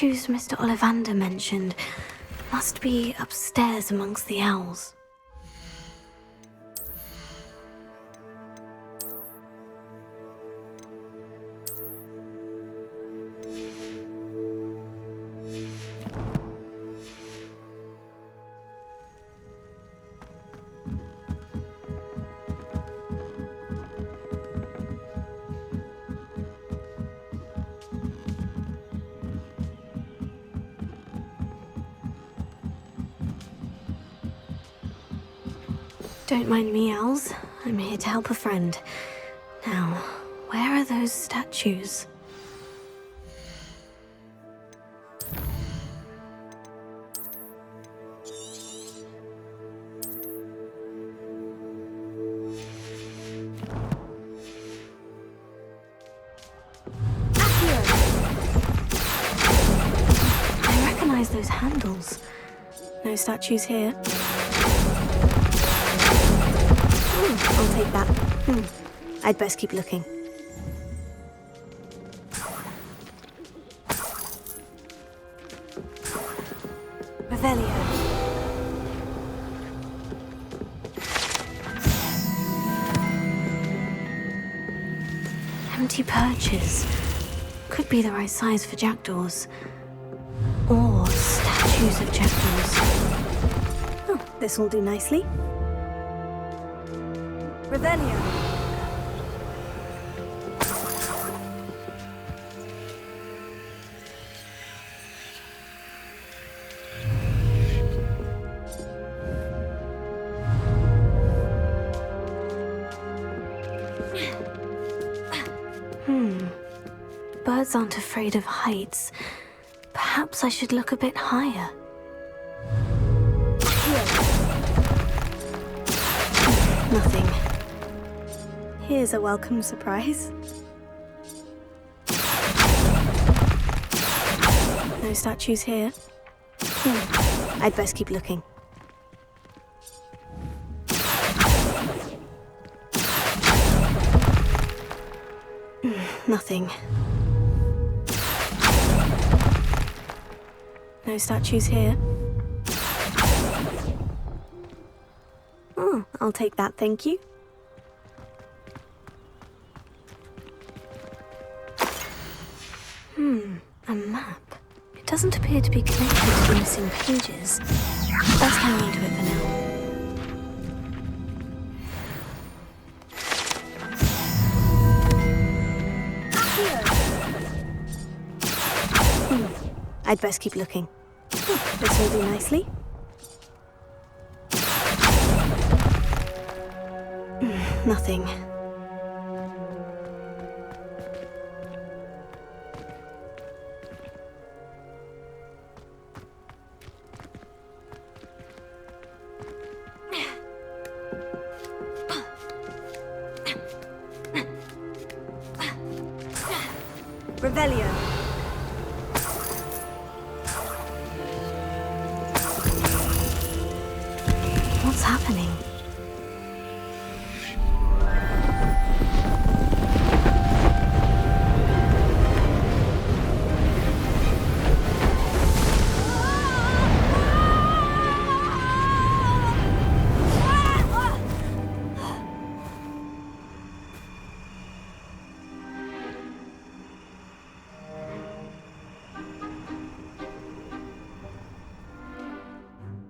statues Mr. Ollivander mentioned must be upstairs amongst the owls. Don't mind me, owls. I'm here to help a friend. Now, where are those statues? I recognize those handles. No statues here. I'll take that. I'd best keep looking. Revelio. Empty perches. Could be the right size for jackdaws. Or statues of jackdaws. Oh, this will do nicely. Revelio. Birds aren't afraid of heights. Perhaps I should look a bit higher. Nothing. Here's a welcome surprise. No statues here. I'd best keep looking. Nothing. No statues here. Oh, I'll take that, thank you. A map. It doesn't appear to be connected to the missing pages. Let's hang on to it for now. I'd best keep looking. This will do nicely. Nothing. Revelio. What's happening?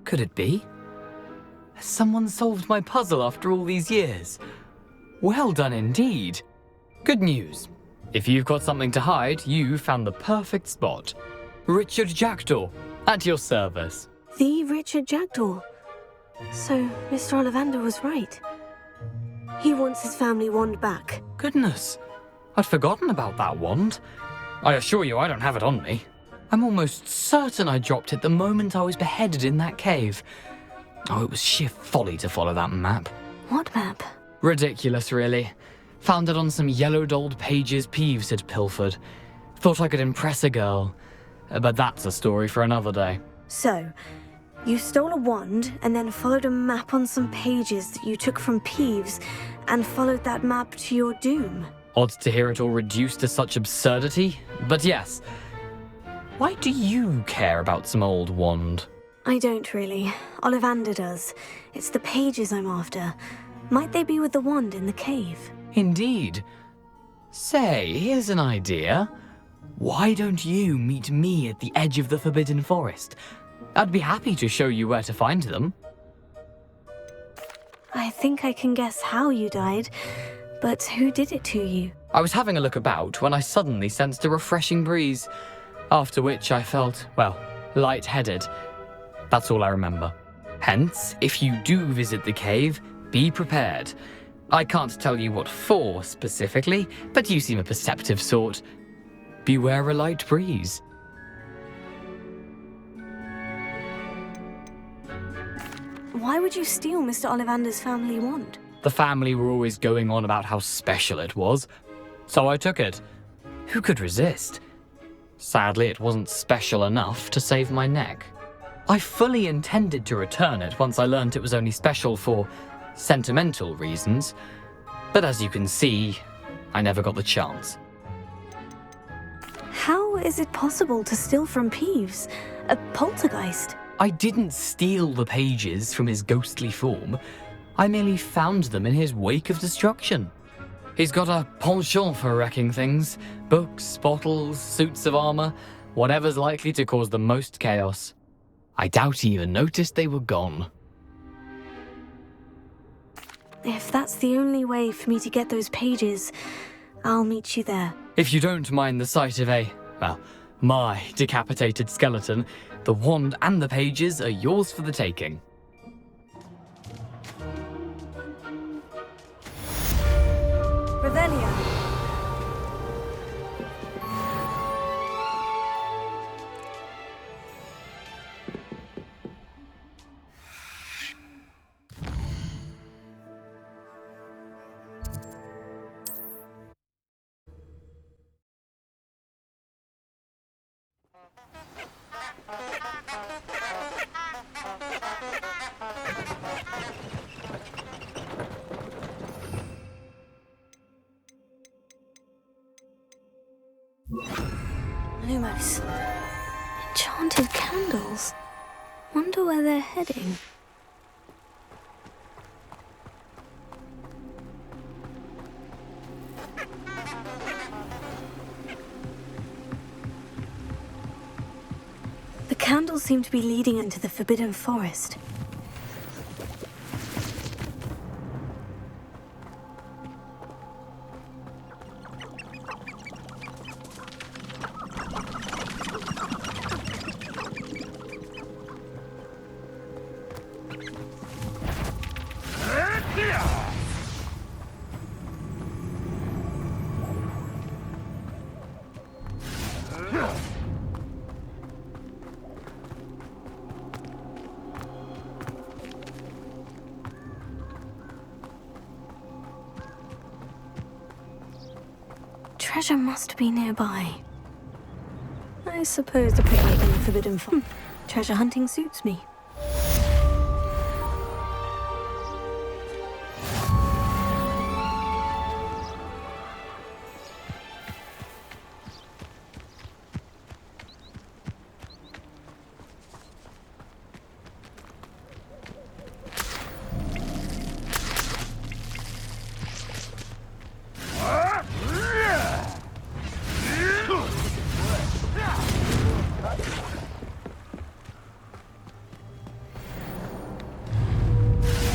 Could it be? Has someone solved my puzzle after all these years? Well done indeed. Good news. If you've got something to hide, you found the perfect spot. Richard Jackdaw, at your service. The Richard Jackdaw. So, Mr. Ollivander was right. He wants his family wand back. Goodness, I'd forgotten about that wand. I assure you I don't have it on me. I'm almost certain I dropped it the moment I was beheaded in that cave. Oh, it was sheer folly to follow that map. What map? Ridiculous, really. Found it on some yellowed old pages Peeves had pilfered. Thought I could impress a girl. But that's a story for another day. So, you stole a wand and then followed a map on some pages that you took from Peeves and followed that map to your doom. Odd to hear it all reduced to such absurdity, but yes. Why do you care about some old wand? I don't really. Ollivander does. It's the pages I'm after. Might they be with the wand in the cave? Indeed. Say, here's an idea. Why don't you meet me at the edge of the Forbidden Forest? I'd be happy to show you where to find them. I think I can guess how you died, but who did it to you? I was having a look about when I suddenly sensed a refreshing breeze, after which I felt, well, lightheaded. That's all I remember. Hence, if you do visit the cave, be prepared. I can't tell you what for specifically, but you seem a perceptive sort. Beware a light breeze. Why would you steal Mr. Ollivander's family wand? The family were always going on about how special it was, so I took it. Who could resist? Sadly, it wasn't special enough to save my neck. I fully intended to return it once I learned it was only special for sentimental reasons, but as you can see, I never got the chance. How is it possible to steal from Peeves? A poltergeist? I didn't steal the pages from his ghostly form. I merely found them in his wake of destruction. He's got a penchant for wrecking things. Books, bottles, suits of armor, whatever's likely to cause the most chaos. I doubt he even noticed they were gone. If that's the only way for me to get those pages, I'll meet you there. If you don't mind the sight of my decapitated skeleton, the wand and the pages are yours for the taking. Revelia. Lumos. Enchanted candles. Wonder where they're heading. The candles seem to be leading into the Forbidden Forest. Treasure must be nearby. I suppose a picnic in the Forbidden Forest. Treasure hunting suits me.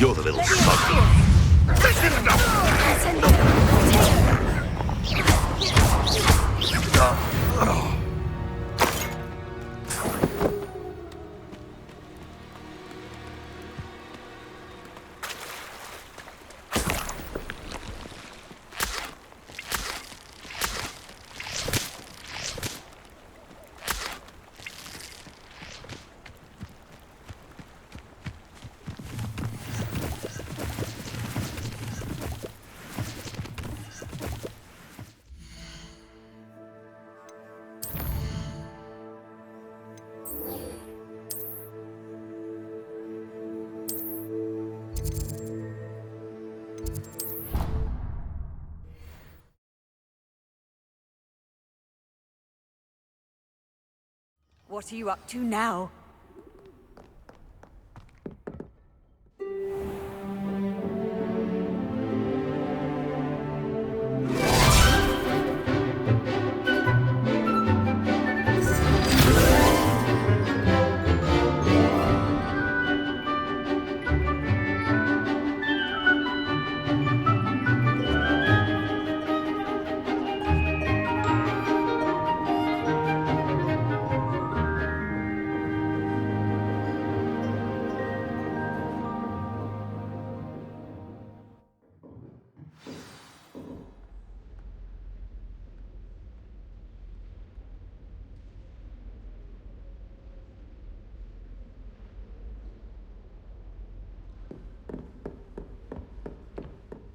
You're the little sod. This is What are you up to now?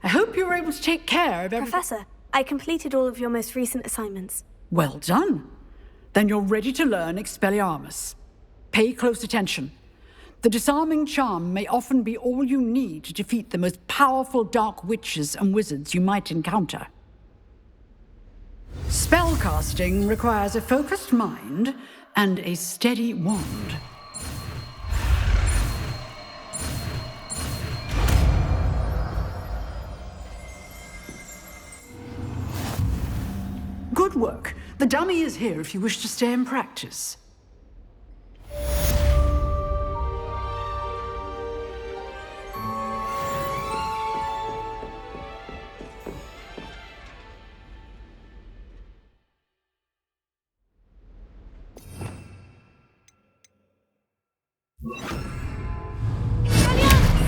I hope you were able to take care of everything. Professor, I completed all of your most recent assignments. Well done. Then you're ready to learn Expelliarmus. Pay close attention. The disarming charm may often be all you need to defeat the most powerful dark witches and wizards you might encounter. Spellcasting requires a focused mind and a steady wand. Good work. The dummy is here if you wish to stay and practice.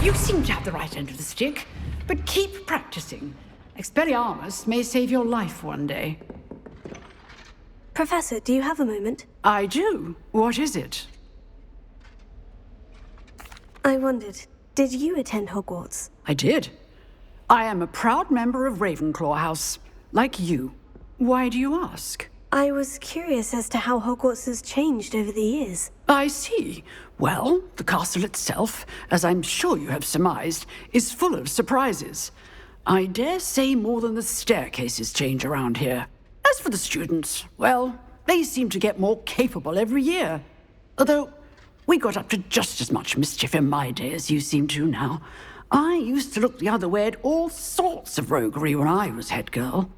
You seem to have the right end of the stick, but keep practicing. Expelliarmus may save your life one day. Professor, do you have a moment? I do. What is it? I wondered, did you attend Hogwarts? I did. I am a proud member of Ravenclaw House, like you. Why do you ask? I was curious as to how Hogwarts has changed over the years. I see. Well, the castle itself, as I'm sure you have surmised, is full of surprises. I dare say more than the staircases change around here. As for the students, well, they seem to get more capable every year. Although, we got up to just as much mischief in my day as you seem to now. I used to look the other way at all sorts of roguery when I was head girl.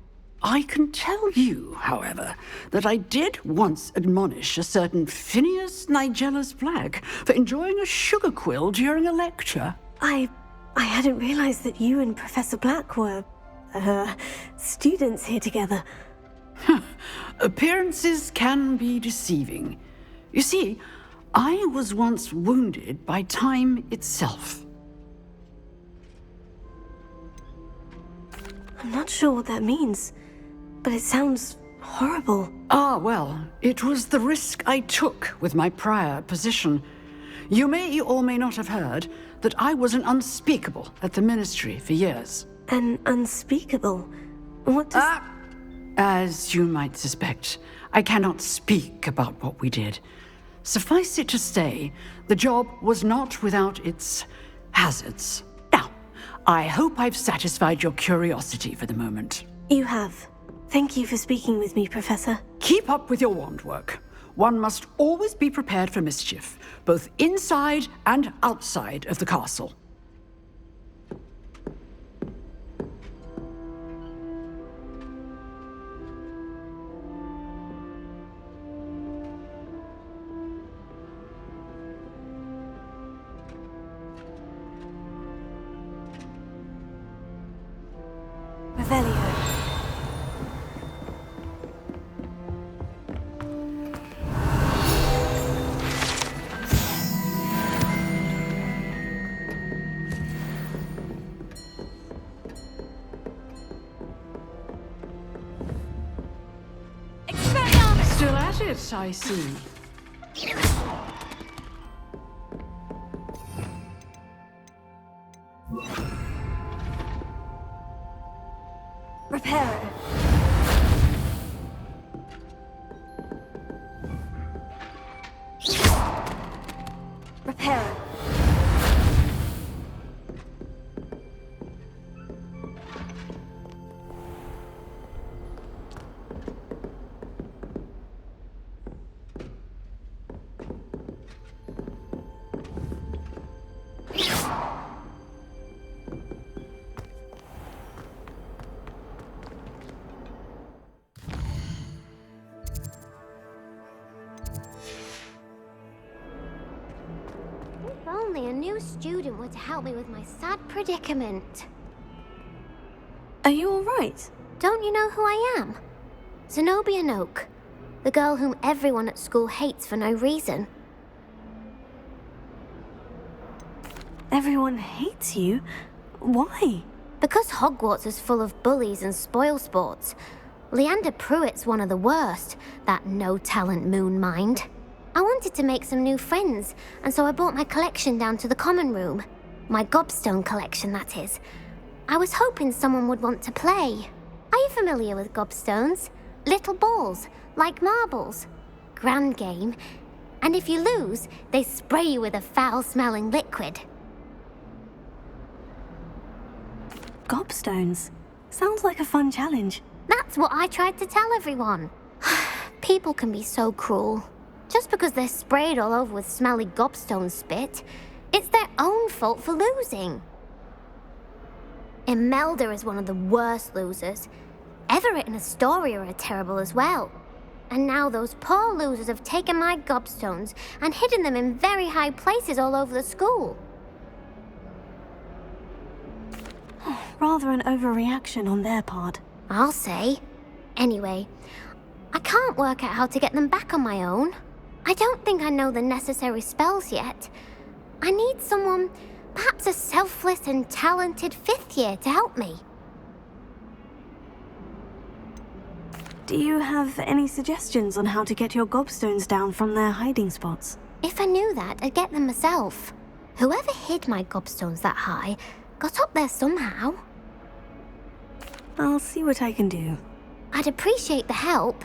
I can tell you, however, that I did once admonish a certain Phineas Nigellus Black for enjoying a sugar quill during a lecture. I hadn't realized that you and Professor Black were, students here together. Appearances can be deceiving. You see, I was once wounded by time itself. I'm not sure what that means, but it sounds horrible. Ah, well, it was the risk I took with my prior position. You may or may not have heard that I was an unspeakable at the Ministry for years. An unspeakable? What does... As you might suspect, I cannot speak about what we did. Suffice it to say, the job was not without its hazards. Now, I hope I've satisfied your curiosity for the moment. You have. Thank you for speaking with me, Professor. Keep up with your wand work. One must always be prepared for mischief, both inside and outside of the castle. Revelio. Still at it, I see. Reparo. Reparo. new student were to help me with my sad predicament. Are you alright? Don't you know who I am? Zenobia Noak, the girl whom everyone at school hates for no reason. Everyone hates you? Why? Because Hogwarts is full of bullies and spoilsports. Leander Pruitt's one of the worst, that no-talent moon mind. I wanted to make some new friends, and so I brought my collection down to the common room. My gobstone collection, that is. I was hoping someone would want to play. Are you familiar with gobstones? Little balls, like marbles. Grand game. And if you lose, they spray you with a foul-smelling liquid. Gobstones. Sounds like a fun challenge. That's what I tried to tell everyone. People can be so cruel. Just because they're sprayed all over with smelly gobstone spit, it's their own fault for losing. Imelda is one of the worst losers. Everett and Astoria are terrible as well. And now those poor losers have taken my gobstones and hidden them in very high places all over the school. Rather an overreaction on their part. I'll say. Anyway, I can't work out how to get them back on my own. I don't think I know the necessary spells yet. I need someone, perhaps a selfless and talented fifth year to help me. Do you have any suggestions on how to get your gobstones down from their hiding spots? If I knew that, I'd get them myself. Whoever hid my gobstones that high got up there somehow. I'll see what I can do. I'd appreciate the help.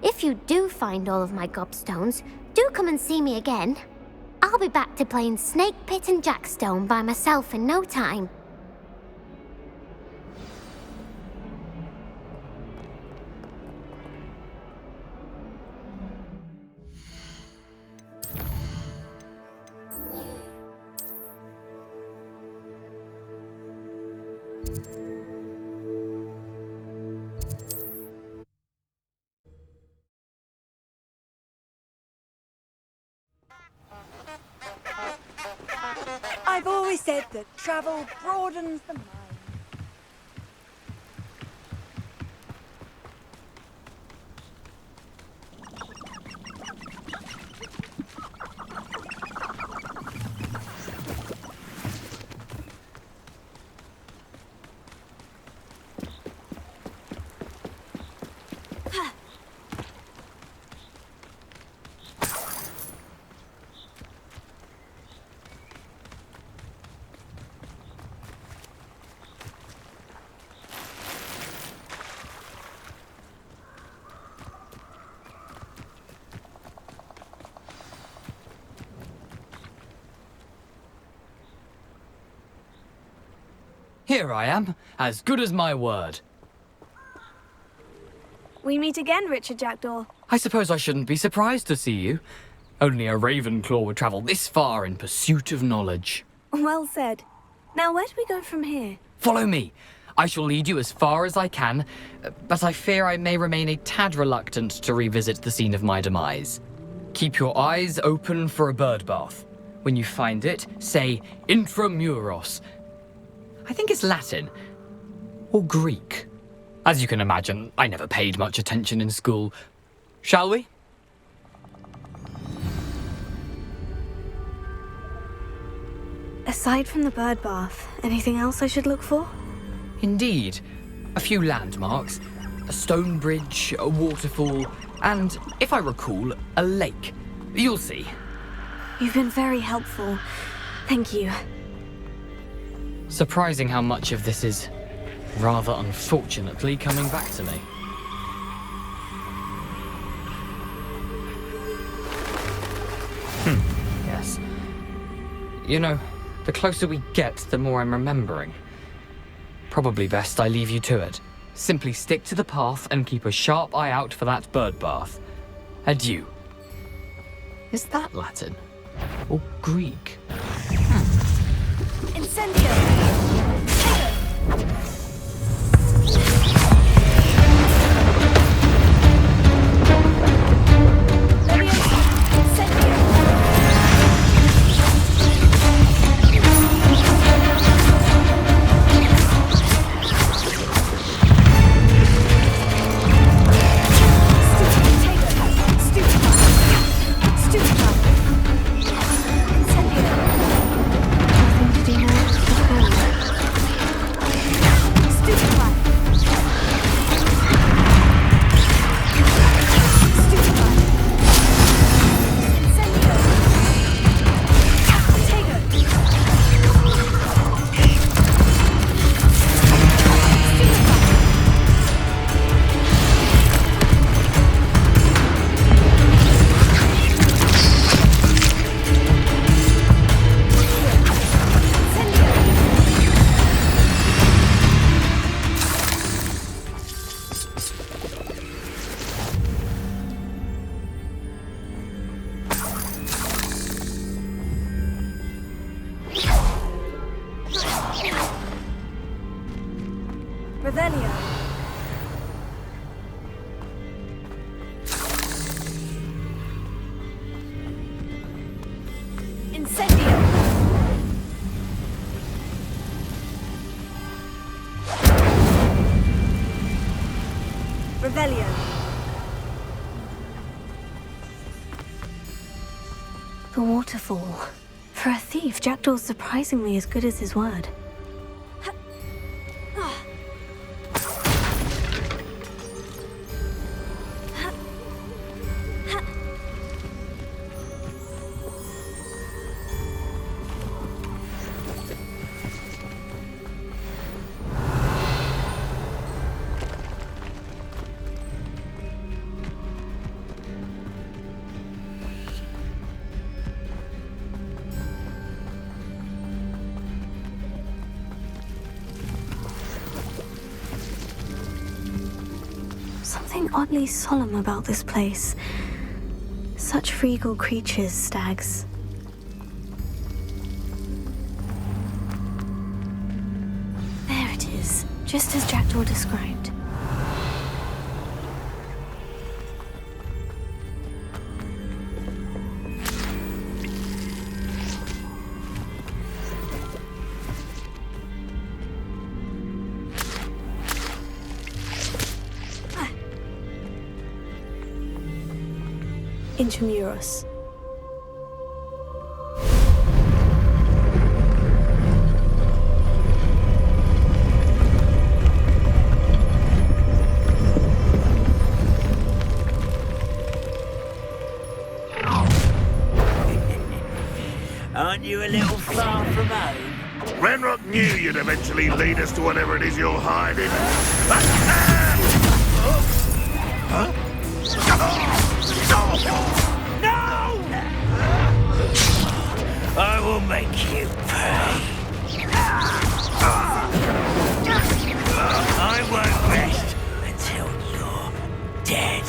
If you do find all of my gobstones, do come and see me again. I'll be back to playing Snake Pit and Jackstone by myself in no time. I've always said that travel broadens the mind. Here I am, as good as my word. We meet again, Richard Jackdaw. I suppose I shouldn't be surprised to see you. Only a Ravenclaw would travel this far in pursuit of knowledge. Well said. Now, where do we go from here? Follow me. I shall lead you as far as I can, but I fear I may remain a tad reluctant to revisit the scene of my demise. Keep your eyes open for a bird bath. When you find it, say Intramuros. I think it's Latin. Or Greek. As you can imagine, I never paid much attention in school. Shall we? Aside from the bird bath, anything else I should look for? Indeed. A few landmarks. A stone bridge, a waterfall, and, if I recall, a lake. You'll see. You've been very helpful. Thank you. Surprising how much of this is, rather unfortunately, coming back to me. Yes. You know, the closer we get, the more I'm remembering. Probably best I leave you to it. Simply stick to the path and keep a sharp eye out for that bird bath. Adieu. Is that Latin? Or Greek? Incendio! Revelio. Incendio. Revelio. The waterfall. For a thief, Jackdaw's surprisingly as good as his word. Something oddly solemn about this place. Such regal creatures, stags. There it is, just as Jackdaw described. Intramuros. Aren't you a little far from home? Ranrock knew you'd eventually lead us to whatever it is you're hiding. Huh? No! I will make you pay. I won't rest until you're dead.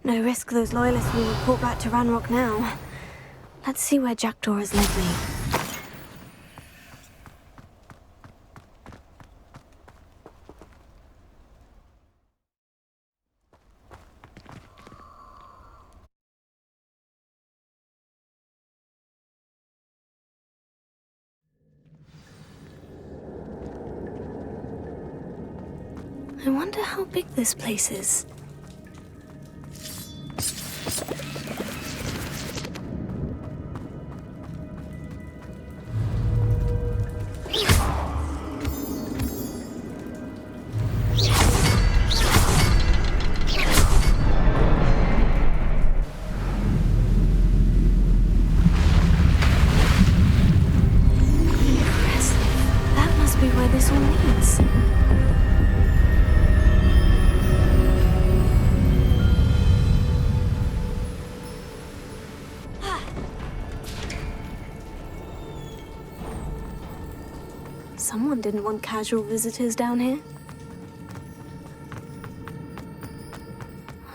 No risk those loyalists will report back to Ranrock now. Let's see where Jackdaw has led me. I wonder how big this place is. Impressive. That must be where this all leads. Someone didn't want casual visitors down here.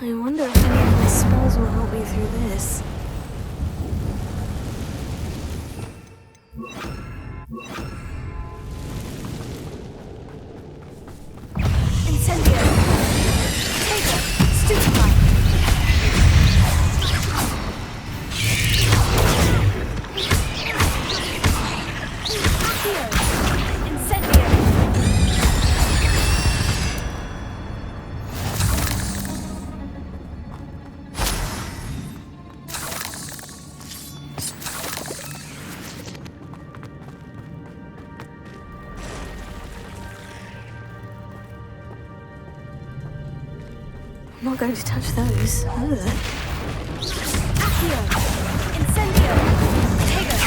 I wonder if any of my spells will help me through this. Incendio. Taser. Stupefy. Accio. Incendio. I'm not going to touch those. Ugh. Accio. Incendio. Taser.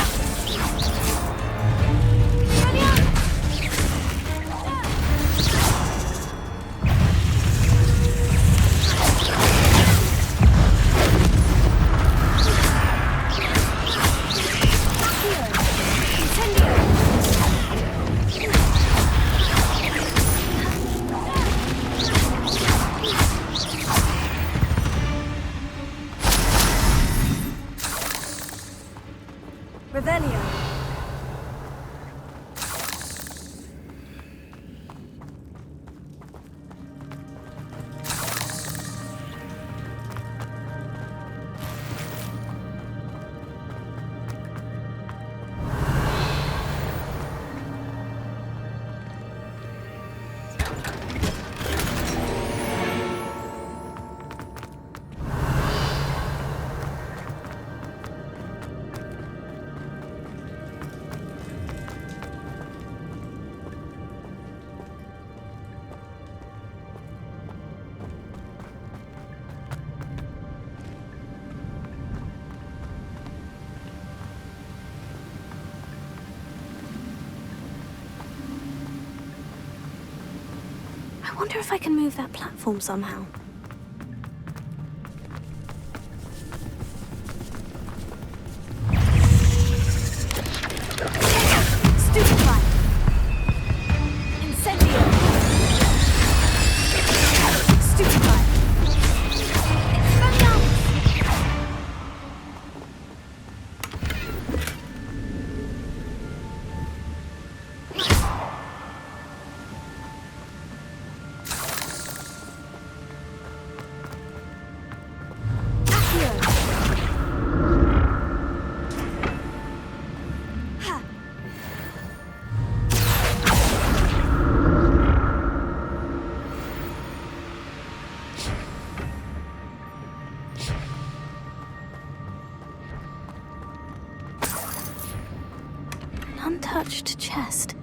Revelio. wonder if I can move that platform somehow. Stupefy! Incendio! Stupefy! Untouched chest.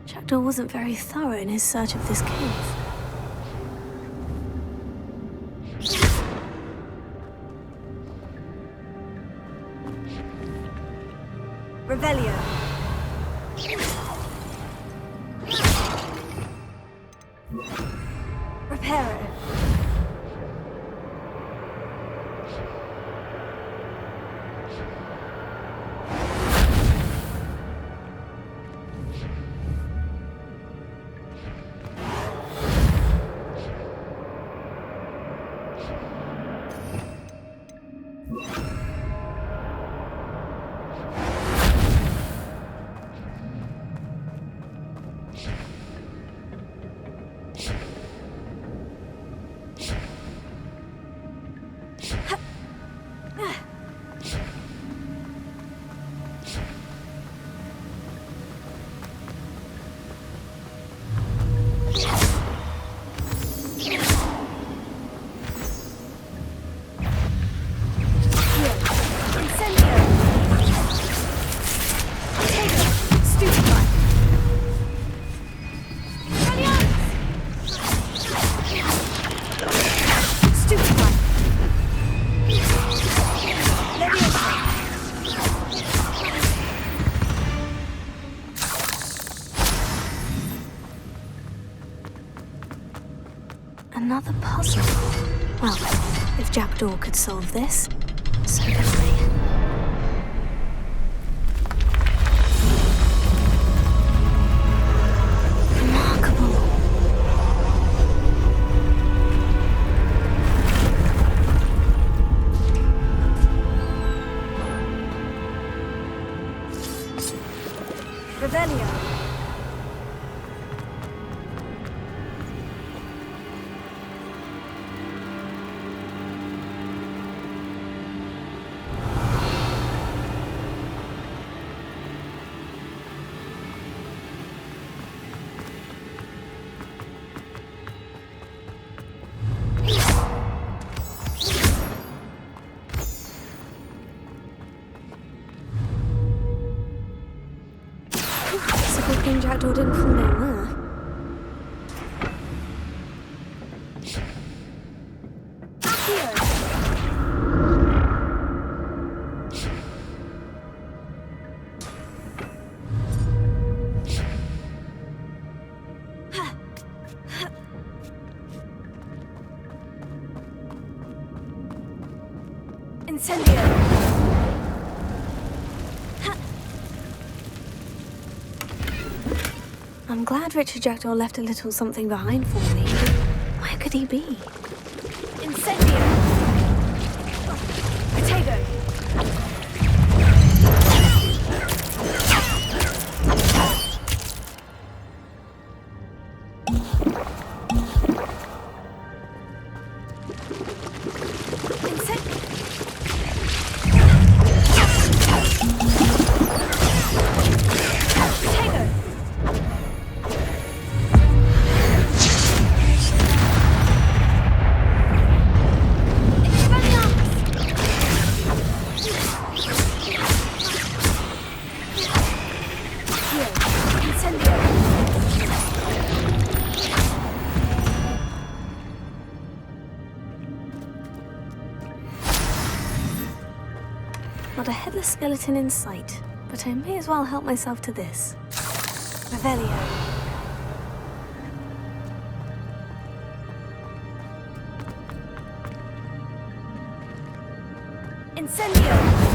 Jackdaw wasn't very thorough in his search of this cave. Revelio. Reparo. Another puzzle. Well, if Jackdaw could solve this, so can I. Remarkable. Revelio. It's a good thing Jackdaw didn't fall down there. Incendio. I'm glad Richard Jackdaw left a little something behind for me. Where could he be? Incendio. Potato. Not a headless skeleton in sight, but I may as well help myself to this. Revelio. Incendio!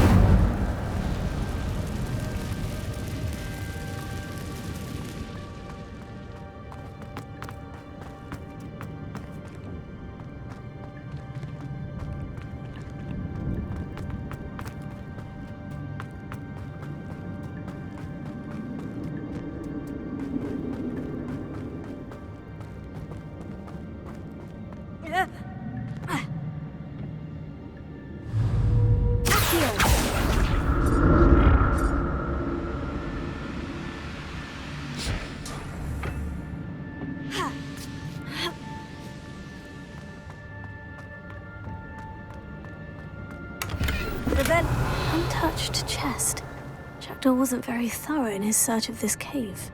Untouched chest. Jackdaw wasn't very thorough in his search of this cave.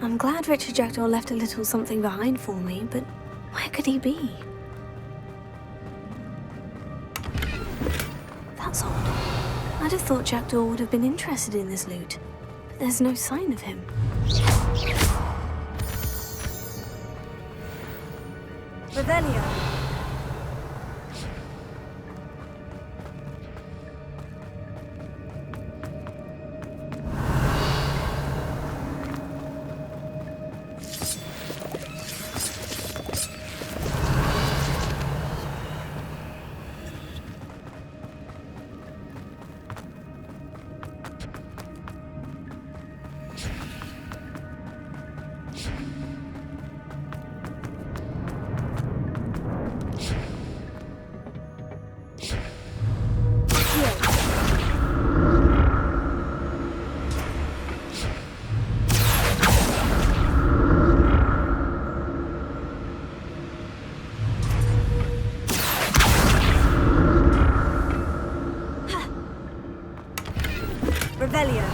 I'm glad Richard Jackdaw left a little something behind for me, but where could he be? That's odd. I'd have thought Jackdaw would have been interested in this loot, but there's no sign of him. Revelio. Revelio.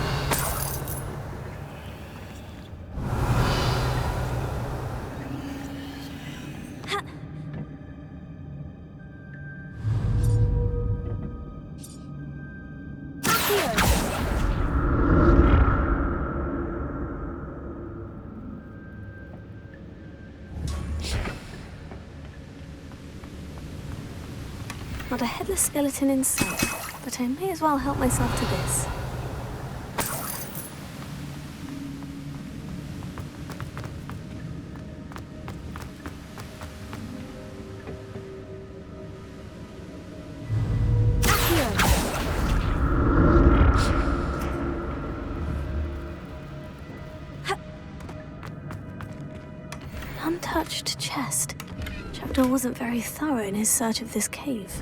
Not a headless skeleton in sight, but I may as well help myself to this. Untouched chest. Jackdaw wasn't very thorough in his search of this cave.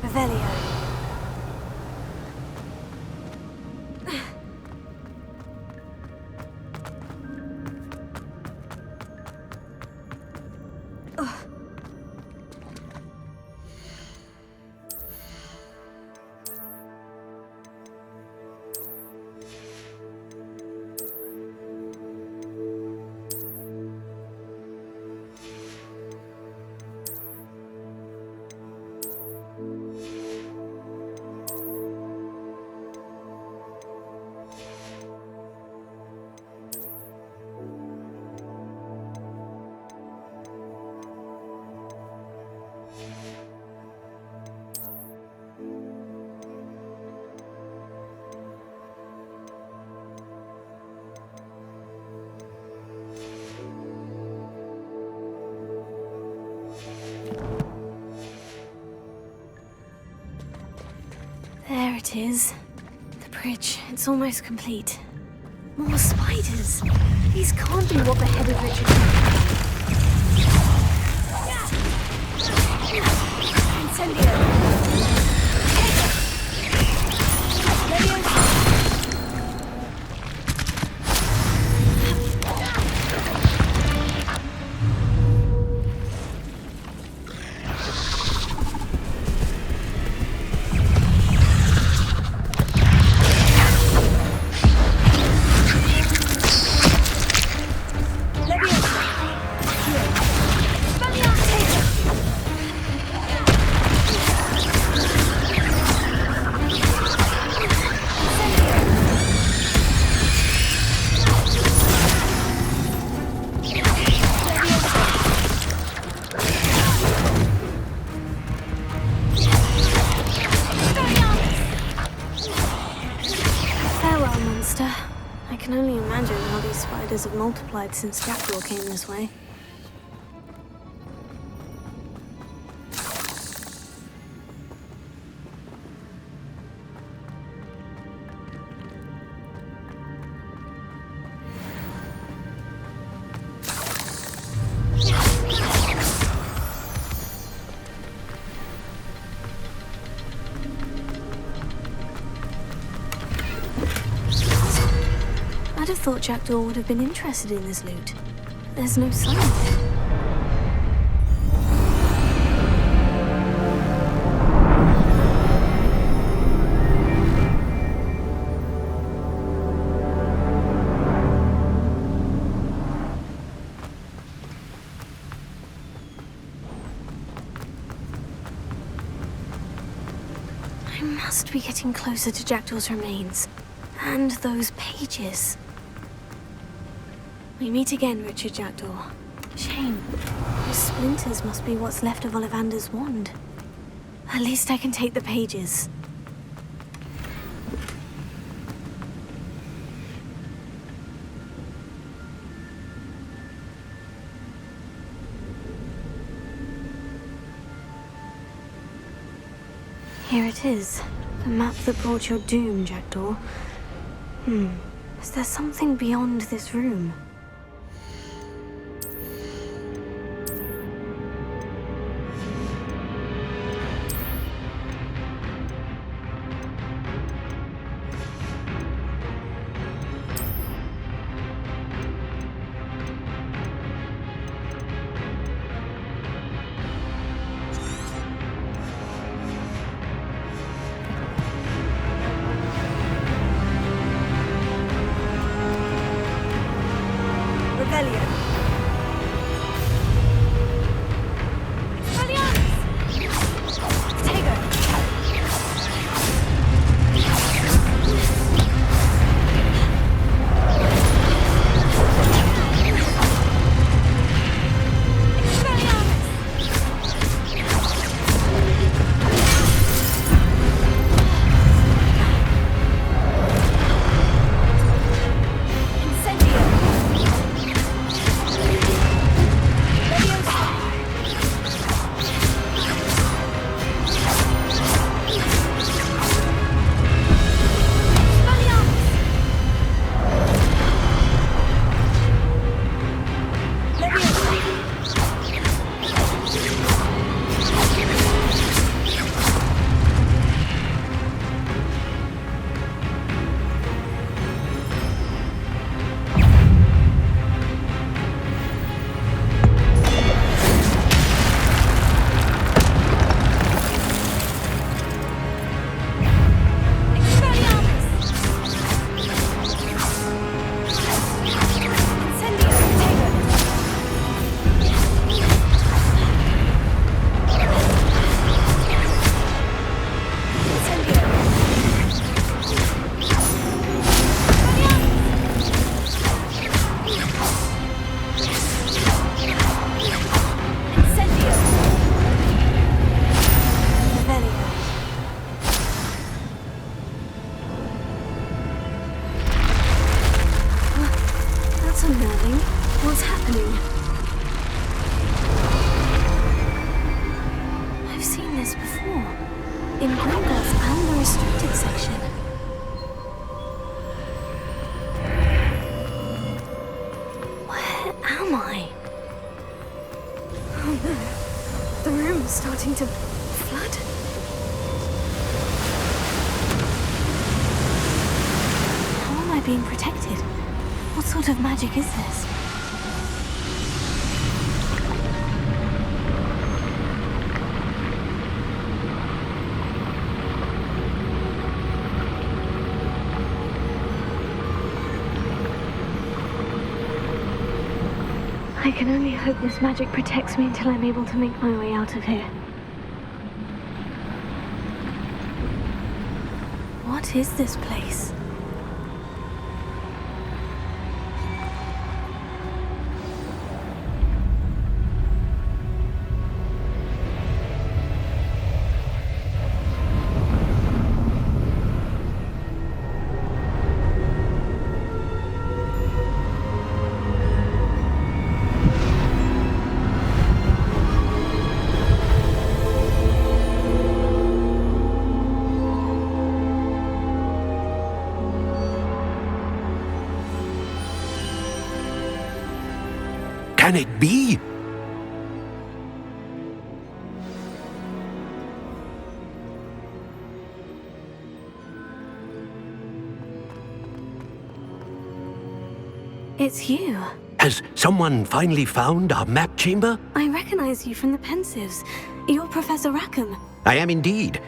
Revelio. it is. The bridge, it's almost complete. More spiders. These can't be what beheaded Richard. Incendio. I can only imagine how these spiders have multiplied since Jackdaw came this way. I'd have thought Jackdaw would have been interested in this loot. There's no sign of it. I must be getting closer to Jackdaw's remains. And those pages. We meet again, Richard Jackdaw. Shame. Those splinters must be what's left of Ollivander's wand. At least I can take the pages. Here it is. The map that brought your doom, Jackdaw. Is there something beyond this room? am I? Oh no. The room's starting to flood. How am I being protected? What sort of magic is this? I can only hope this magic protects me until I'm able to make my way out of here. What is this place? Can it be? It's you. Has someone finally found our map chamber? I recognize you from the Pensives. You're Professor Rackham. I am indeed.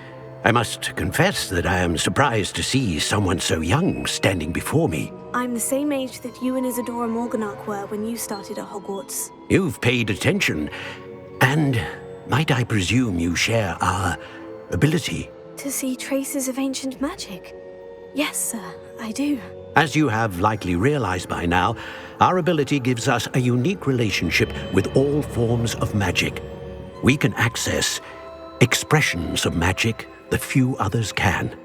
I must confess that I am surprised to see someone so young standing before me. I'm the same age that you and Isadora Morganach were when you started at Hogwarts. You've paid attention. And might I presume you share our ability? To see traces of ancient magic? Yes, sir, I do. As you have likely realized by now, our ability gives us a unique relationship with all forms of magic. We can access expressions of magic that few others can.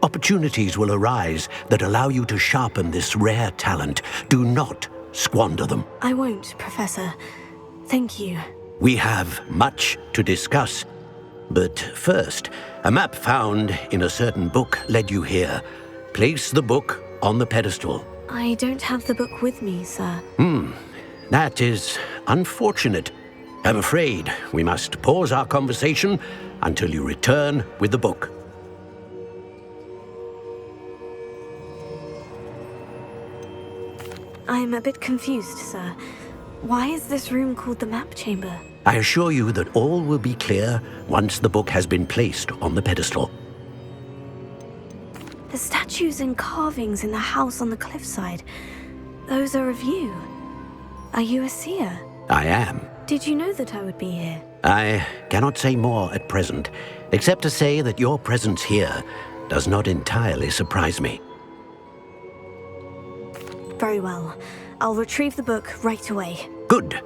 Opportunities will arise that allow you to sharpen this rare talent. Do not squander them. I won't, Professor. Thank you. We have much to discuss. But first, a map found in a certain book led you here. Place the book on the pedestal. I don't have the book with me, sir. That is unfortunate. I'm afraid we must pause our conversation until you return with the book. I'm a bit confused, sir. Why is this room called the map chamber? I assure you that all will be clear once the book has been placed on the pedestal. The statues and carvings in the house on the cliffside, those are of you. Are you a seer? I am. Did you know that I would be here? I cannot say more at present, except to say that your presence here does not entirely surprise me. Very well. I'll retrieve the book right away. Good.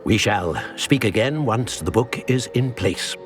We shall speak again once the book is in place.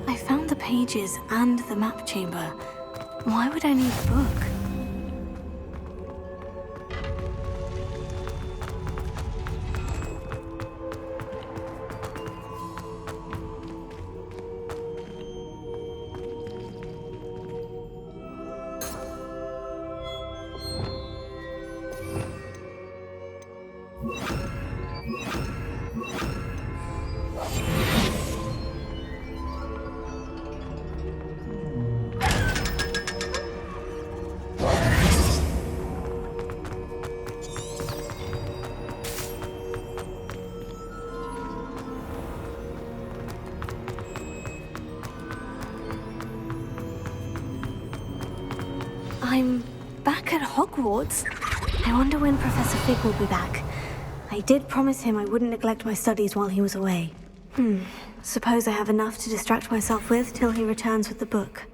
I found the pages and the map chamber. Why would I need the book? I'm back at Hogwarts. I wonder when Professor Fig will be back. I did promise him I wouldn't neglect my studies while he was away. Suppose I have enough to distract myself with till he returns with the book.